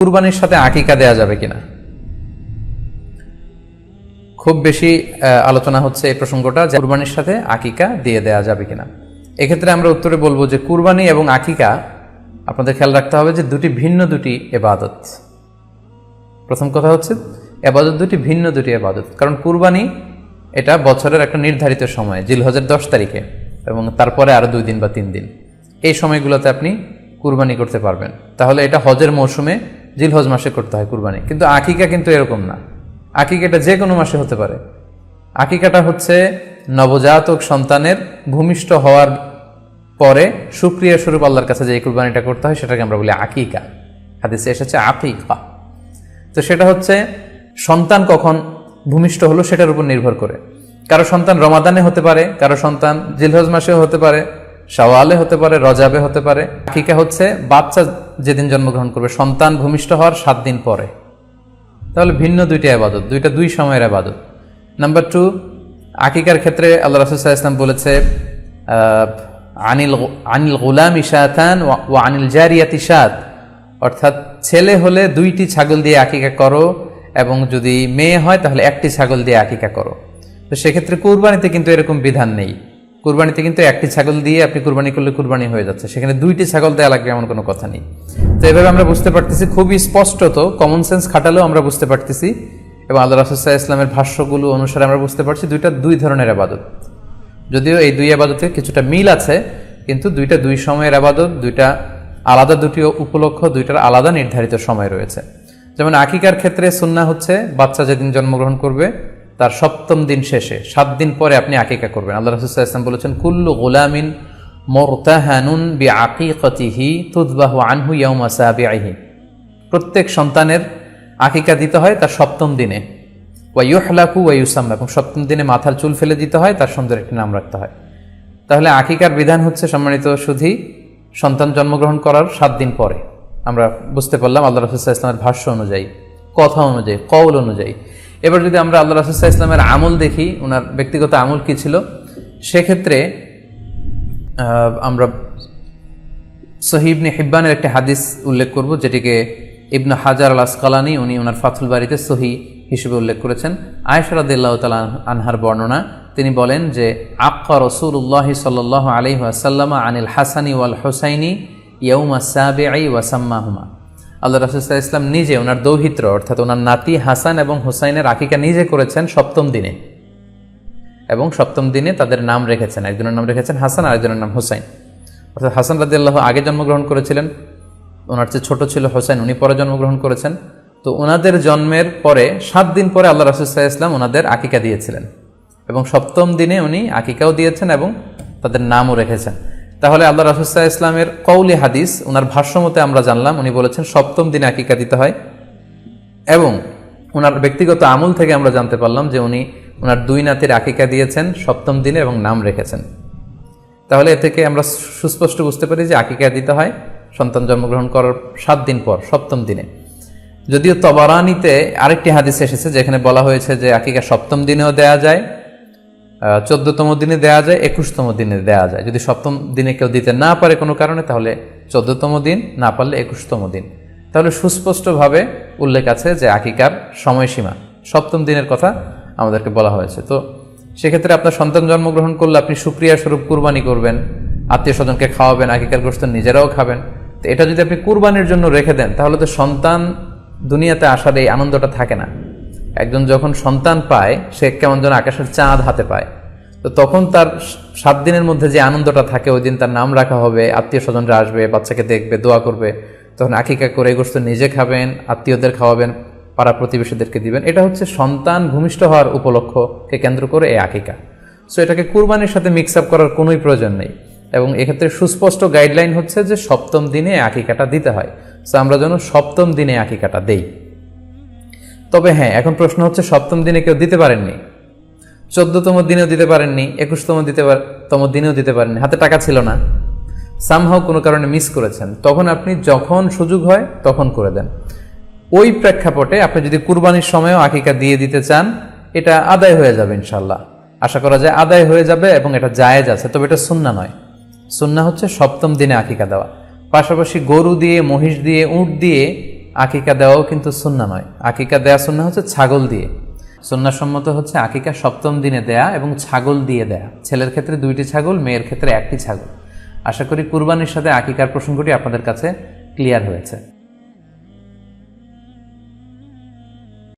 কুরবানির সাথে আকিকা দেয়া যাবে কিনা, খুব বেশি আলোচনা হচ্ছে এই প্রসঙ্গটা যে কুরবানির সাথে আকিকা দিয়ে দেয়া যাবে কিনা। এক্ষেত্রে আমরা উত্তরে বলবো যে কুরবানি এবং আকিকা আপনাদের খেয়াল রাখতে হবে যে দুটি ভিন্ন দুটি ইবাদত। প্রথম কথা হচ্ছে ইবাদত দুটি ভিন্ন দুটি ইবাদত, কারণ কুরবানি এটা বছরের একটা নির্ধারিত সময়, জিলহজের 10 তারিখে এবং তারপরে আরো 2 দিন বা 3 দিন, এই সময়গুলোতে আপনি কুরবানি করতে পারবেন। তাহলে এটা হজের মৌসুমে জিলহজ মাসে করতে হয় কুরবানি, কিন্তু আকিকা কিন্তু এরকম না। আকিকাটা যে কোনো মাসে হতে পারে। আকিকাটা হচ্ছে নবজাতক সন্তানের ভূমিষ্ঠ হওয়ার পরে শুকরিয়া স্বরূপ আল্লাহর কাছে যে কুরবানিটা করতে হয় সেটাকে আমরা বলি আকিকা। হাদিসে এসেছে আকিকা। তো সেটা হচ্ছে সন্তান কখন ভূমিষ্ঠ হলো সেটার উপর নির্ভর করে। কারো সন্তান রমাদানে হতে পারে, কারো সন্তান জিলহজ মাসেও হতে পারে, শাওয়ালে হতে পারে, রজাবে হতে পারে। আকিকা হচ্ছে বাচ্চা যেদিন জন্মগ্রহণ করবে, সন্তান ভূমিষ্ঠ হওয়ার 7 দিন পরে। তাহলে ভিন্ন দুইটা ইবাদত, দুই সময়ের ইবাদত। নাম্বার 2, আকিকার ক্ষেত্রে আল্লাহ রাসূল সাল্লাল্লাহু আলাইহি ওয়াসাল্লাম বলেছে আনিল গুলামি শাতান ওয়া আনিল জারিয়াতি শাত, অর্থাৎ ছেলে হলে 2টি ছাগল দিয়ে আকিকা করো এবং যদি মেয়ে হয় তাহলে 1টি ছাগল দিয়ে আকিকা করো। তো সেক্ষেত্রে কুরবানিতে কিন্তু এরকম বিধান নেই। কুরবানিতে কিন্তু 1টি ছাগল দিয়ে আপনি কুরবানি করলে কুরবানি হয়ে যাচ্ছে, সেখানে 2টি ছাগল দেওয়া লাগবে এমন কোনো কথা নেই। তো এভাবে আমরা বুঝতে পারতেছি, খুবই স্পষ্টত কমন সেন্স খাটালেও আমরা বুঝতে পারতেছি এবং আল্লাহ রাসূল সাল্লাল্লাহু আলাইহি ওয়াসাল্লামের ভাষ্যগুলো অনুসারে আমরা বুঝতে পারছি দুইটা 2 ধরনের ইবাদত। যদিও এই 2 ইবাদতে কিছুটা মিল আছে, কিন্তু দুইটা 2 সময়ের ইবাদত, দুইটা আলাদা, দুটি উপলক্ষ, দুইটার আলাদা নির্ধারিত সময় রয়েছে। যেমন আকিকার ক্ষেত্রে সুন্নাহ হচ্ছে বাচ্চা যেদিন জন্মগ্রহণ করবে তার 7ম দিন শেষে 7 দিন পরে আপনি আকিকা করবেন। আল্লাহ রাসূল সাল্লাল্লাহু আলাইহি ওয়াসাল্লাম বলেছেন কুল্লু গুলামিন মুরতাহানুন বিআকিকাতিহি তুযবাহু আনহু ইয়াওমা সাবিহি, প্রত্যেক সন্তানের আকিকা দিতে হয় তার 7ম দিনে, ওয়া ইউহলাকু ওয়া ইউসাম্মা, এবং 7ম দিনে মাথার চুল ফেলে দিতে হয়, তার সুন্দর একটি নাম রাখতে হয়। তাহলে আকিকার বিধান হচ্ছে সম্মানিত সুধী সন্তান জন্মগ্রহণ করার 7 দিন পরে। আমরা বুঝতে পারলাম আল্লাহ রাসূল সাল্লাল্লাহু আলাইহি ওয়াসাল্লামের ভাষ্য অনুযায়ী, কথা অনুযায়ী, কওল অনুযায়ী। এবার যদি আমরা আল্লাহ রাসূল সাল্লাল্লাহু আলাইহি ওয়াসাল্লামের আমল দেখি, ওনার ব্যক্তিগত আমল কি ছিল, সেক্ষেত্রে আমরা সহিহ ইবনে হিব্বানের একটি হাদিস উল্লেখ করব, যেটিকে ইবনে হাজার আল আসকালানি উনি ওনার ফাথুল বারিতে সহিহ হিসেবে উল্লেখ করেছেন। আয়েশা রাদিয়াল্লাহু তাআলা আনহার বর্ণনা, তিনি বলেন যে আক্কা রাসূলুল্লাহ সাল্লাল্লাহু আলাইহি ওয়াসাল্লাম আনিল হাসানি ওয়াল হুসাইনি ইয়াউমা সাবিঈ ওয়া সাম্মাহুমা। আল্লাহ রাসূল সাল্লাল্লাহু আলাইহি ওয়াসাল্লাম নিজে ওনার দৌহিত্র অর্থাৎ ওনার নাতি হাসান এবং হুসাইনের আকিকা নিজে করেছেন 7ম দিনে, এবং 7ম দিনে তাদের নাম রেখেছেন। একজনের নাম রেখেছেন হাসান, আরেকজনের নাম হুসাইন। অর্থাৎ হাসান রাদিয়াল্লাহু আগে জন্মগ্রহণ করেছিলেন, ওনার চেয়ে ছোট ছিল হুসাইন, উনি পরে জন্মগ্রহণ করেছেন। তো ওনাদের জন্মের পরে 7 দিন পরে আল্লাহ রাসূল সাল্লাল্লাহু আলাইহি ওয়াসাল্লাম ওনাদের আকিকা দিয়েছিলেন, এবং 7ম দিনে উনি আকিকাও দিয়েছেন এবং তাদের নামও রেখেছেন। তাহলে আল্লাহ রাসূল সাল্লাল্লাহু আলাইহি ওয়াসাল্লামের কওলি হাদিস, ওনার ভাষ্য মতে আমরা জানলাম উনি বলেছেন 7ম দিনে আকিকা দিতে হয়, এবং ওনার ব্যক্তিগত আমল থেকে আমরা জানতে পারলাম যে উনি ওনার 2 নাতির আকিকা দিয়েছেন 7ম দিনে এবং নাম রেখেছেন। তাহলে এ থেকে আমরা সুস্পষ্ট বুঝতে পারি যে আকিকা দিতে হয় সন্তান জন্মগ্রহণ করার 7 দিন পর, 7ম দিনে। যদিও তবারানিতে আরেকটি হাদিস এসেছে যেখানে বলা হয়েছে যে আকিকা 7ম দিনেও দেয়া যায়, 14তম দিনে দেয়া যায়, 21তম দিনে দেয়া যায়। যদি 7ম দিনে কেউ দিতে না পারে কোনো কারণে, তাহলে 14তম দিন, না পারলে 21তম দিন। তাহলে সুস্পষ্টভাবে উল্লেখ আছে যে আকিকার সময়সীমা 7ম দিনের কথা আমাদেরকে বলা হয়েছে। তো সেক্ষেত্রে আপনার সন্তান জন্মগ্রহণ করলে আপনি শুকরিয়া স্বরূপ কুরবানি করবেন, আত্মীয় স্বজনকে খাওয়াবেন, আকিকার গোশত নিজেরাও খাবেন। তো এটা যদি আপনি কুরবানির জন্য রেখে দেন, তাহলে তো সন্তান দুনিয়াতে আসার এই আনন্দটা থাকে না। একজন যখন সন্তান পায়, সে কেমন যেন আকাশের চাঁদ হাতে পায়। তো তখন তার 7 দিনের মধ্যে যে আনন্দটা থাকে, ওই দিন তার নাম রাখা হবে, আত্মীয় স্বজনরা আসবে, বাচ্চাকে দেখবে, দোয়া করবে, তখন আকিকা করে গোশত নিজে খাবেন, আত্মীয়দের খাওয়াবেন, পাড়া প্রতিবেশীদেরকে দিবেন। এটা হচ্ছে সন্তান ভূমিষ্ঠ হওয়ার উপলক্ষকে কেন্দ্র করে এই আকিকা। সো এটাকে কুরবানির সাথে মিক্স আপ করার কোনোই প্রয়োজন নেই, এবং এক্ষেত্রে সুস্পষ্ট গাইডলাইন হচ্ছে যে 7ম দিনে আকিকাটা দিতে হয়। সো আমরা যেন 7ম দিনে আকিকাটা দেই। তবে হ্যাঁ, এখন প্রশ্ন হচ্ছে 7ম দিনে কেউ দিতে পারেননি, 14তম দিনেও দিতে পারেননি, 21তম দিনেও দিতে পারেননি, হাতে টাকা ছিল না, সামহাও কোনো কারণে মিস করেছেন, তখন আপনি যখন সুযোগ হয় তখন করে দেন। ওই প্রেক্ষাপটে আপনি যদি কুরবানির সময়ও আকিকা দিয়ে দিতে চান, এটা আদায় হয়ে যাবে ইনশাল্লাহ। আশা করা যায় আদায় হয়ে যাবে, এবং এটা জায়েজ আছে। তবে এটা সুন্নাহ নয়। সুন্নাহ হচ্ছে 7ম দিনে আকিকা দেওয়া। পাশাপাশি গরু দিয়ে, মহিষ দিয়ে, উট দিয়ে আকিকা দেওয়াও কিন্তু সুন্নাহ নয়। আকিকা দেয়া সুন্নাহ হচ্ছে ছাগল দিয়ে। সুন্নাহসম্মত হচ্ছে আকিকা 7ম দিনে দেয়া এবং ছাগল দিয়ে দেয়া। ছেলের ক্ষেত্রে 2টি ছাগল, মেয়ের ক্ষেত্রে 1টি ছাগল। আশা করি কুরবানির সাথে আকিকার প্রসঙ্গটি আপনাদের কাছে ক্লিয়ার হয়েছে।